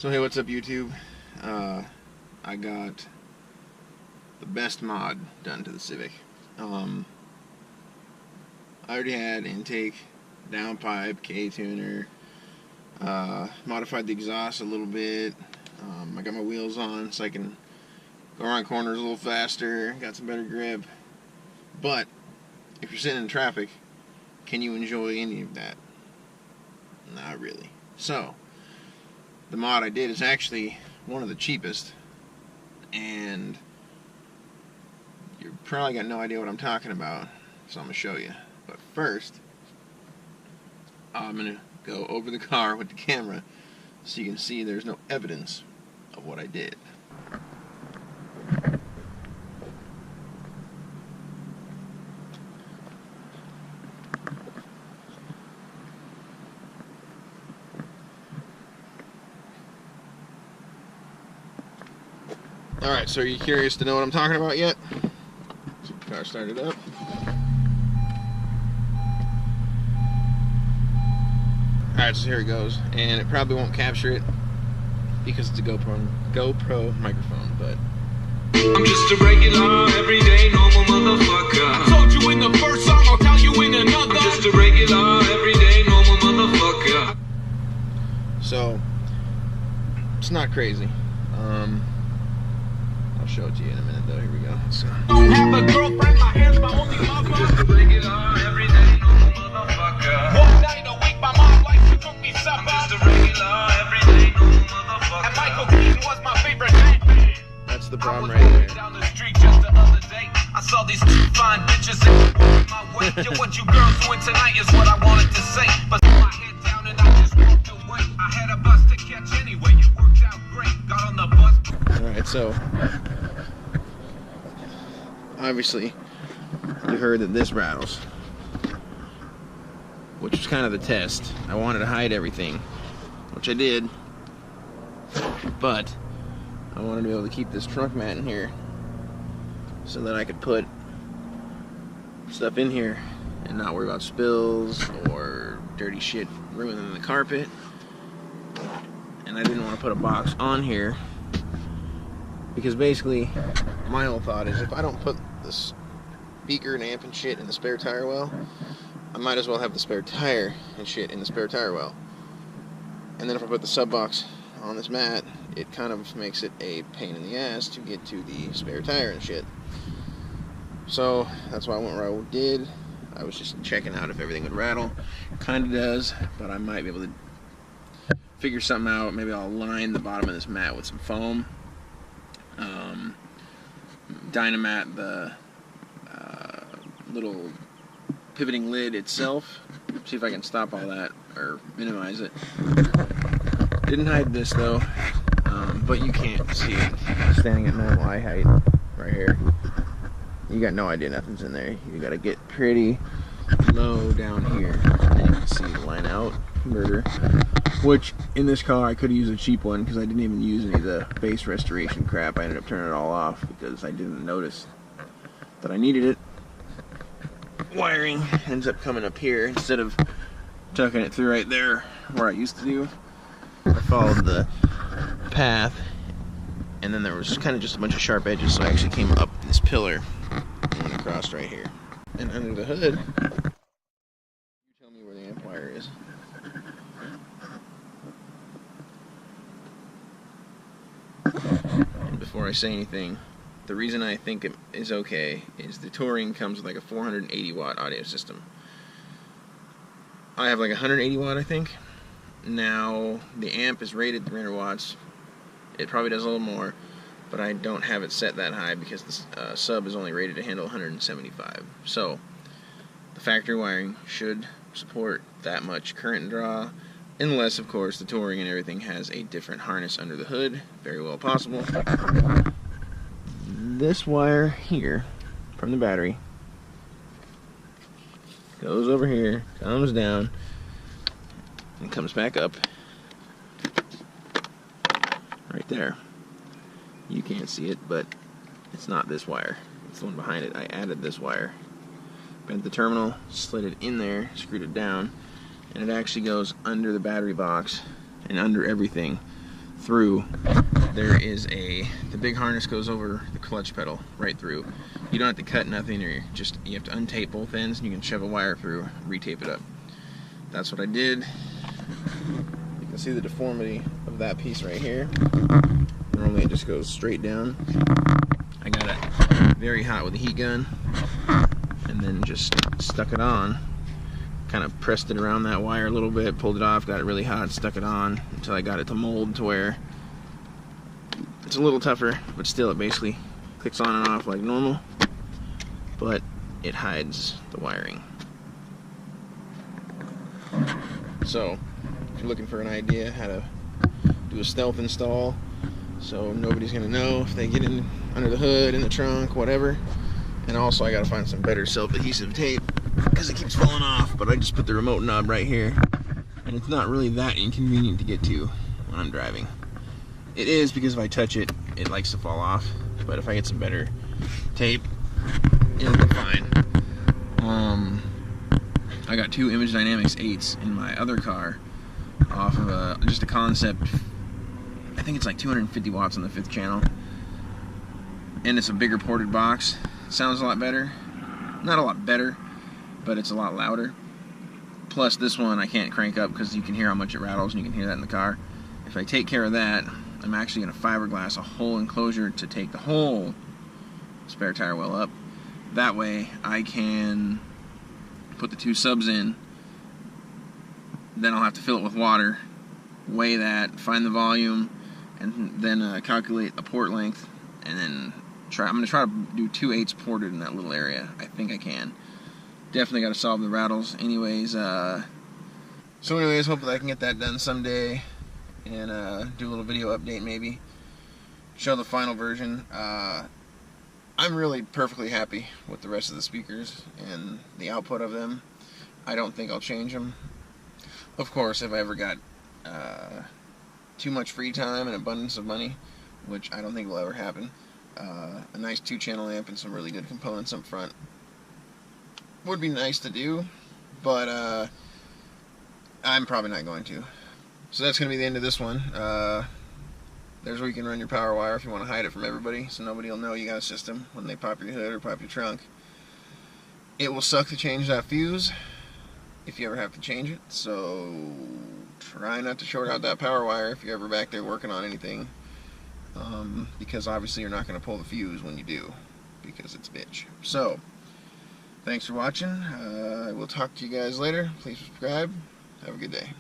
So hey, what's up YouTube? I got the best mod done to the Civic. I already had intake, downpipe, K-tuner, modified the exhaust a little bit. I got my wheels on so I can go around corners a little faster, got some better grip. But if you're sitting in traffic, can you enjoy any of that? Not really. So the mod I did is actually one of the cheapest, and you probably got no idea what I'm talking about, so I'm going to show you. But first, I'm going to go over the car with the camera so you can see there's no evidence of what I did. Alright, so are you curious to know what I'm talking about yet? Let's get the car started up. Alright, so here it goes. And it probably won't capture it because it's a GoPro microphone, but I'm just a regular, everyday, normal motherfucker. I told you in the first song, I'll tell you in another. I'm just a regular, everyday, normal motherfucker. So it's not crazy. I'll show it to you in a minute though. Here we go. So, Don't have a girlfriend, my hand's my only mother. Just a regular, everyday, normal motherfucker. One night a week, my mom likes to cook me supper. I'm just a regular, everyday, normal motherfucker. And Michael Keaton was my favorite man. that's the problem right there. Down the street just the other day, I saw these two fine bitches in my way. Yo, what you girls doing tonight is what I wanted to say, but put my head down and I just walked away. I had a bus to catch anyway. It worked out great. Got on the bus. Alright, so obviously you heard that this rattles, which was kind of the test. I wanted to hide everything, which I did, but I wanted to be able to keep this trunk mat in here so that I could put stuff in here and not worry about spills or dirty shit ruining the carpet. And I didn't want to put a box on here because basically my whole thought is if I don't put this speaker and amp and shit in the spare tire well, I might as well have the spare tire and shit in the spare tire well. And then if I put the sub box on this mat, it kind of makes it a pain in the ass to get to the spare tire and shit. So that's why I went where I did. I was just checking out if everything would rattle. Kind of does, but I might be able to figure something out. Maybe I'll line the bottom of this mat with some foam. Dynamat the little pivoting lid itself. See if I can stop all that or minimize it. Didn't hide this though, but you can't see it standing at normal eye height right here. You got no idea nothing's in there. You gotta get pretty low down here and you can see the line out converter, which in this car I could have used a cheap one because I didn't even use any of the base restoration crap. I ended up turning it all off because I didn't notice that I needed it. Wiring ends up coming up here instead of tucking it through right there where I used to do. I followed the path and then there was kind of just a bunch of sharp edges, so I actually came up this pillar and went across right here. And under the hood, you tell me where the amp wire is. And before I say anything, the reason I think it is okay is the Touring comes with like a 480 watt audio system. I have like 180 watt, I think. Now the amp is rated 300 watts. It probably does a little more, but I don't have it set that high because the sub is only rated to handle 175. So the factory wiring should support that much current draw, unless of course the Touring and everything has a different harness under the hood. Very well possible. This wire here from the battery goes over here, comes down, and comes back up right there. You can't see it, but it's not this wire. It's the one behind it. I added this wire. Bent the terminal, slid it in there, screwed it down, and it actually goes under the battery box and under everything through, there is the big harness goes over the clutch pedal right through. You don't have to cut nothing, or you have to untape both ends, and you can shove a wire through, retape it up. That's what I did. You can see the deformity of that piece right here. Normally it just goes straight down. I got it very hot with a heat gun, and then just stuck it on. Kind of pressed it around that wire a little bit, pulled it off, got it really hot, stuck it on until I got it to mold to where it's a little tougher, but still it basically clicks on and off like normal, but it hides the wiring. So if you're looking for an idea how to do a stealth install so nobody's gonna know if they get in under the hood, in the trunk, whatever. And also I gotta find some better self-adhesive tape because it keeps falling off, but I just put the remote knob right here, and it's not really that inconvenient to get to when I'm driving. It is, because if I touch it, it likes to fall off, but if I get some better tape, it'll be fine. I got 2 Image Dynamics 8s in my other car off of just a concept. I think it's like 250 watts on the 5th channel, and it's a bigger ported box. Sounds a lot better. Not a lot better, but it's a lot louder. Plus this one I can't crank up because you can hear how much it rattles, and you can hear that in the car. If I take care of that, I'm actually going to fiberglass a whole enclosure to take the whole spare tire well up. That way I can put the 2 subs in, then I'll have to fill it with water, weigh that, find the volume, and then calculate a port length, and then I'm going to try to do 2 8s ported in that little area. I think I can. Definitely got to solve the rattles. Anyways, hopefully I can get that done someday, and do a little video update maybe. Show the final version. I'm really perfectly happy with the rest of the speakers and the output of them. I don't think I'll change them. Of course, if I ever got too much free time and abundance of money, which I don't think will ever happen, a nice 2-channel amp and some really good components up front would be nice to do, but I'm probably not going to. So that's going to be the end of this one. There's where you can run your power wire if you want to hide it from everybody, so nobody will know you got a system when they pop your hood or pop your trunk. It will suck to change that fuse if you ever have to change it, so try not to short out that power wire if you're ever back there working on anything, because obviously you're not going to pull the fuse when you do, because it's a bitch. So thanks for watching. I will talk to you guys later. Please subscribe. Have a good day.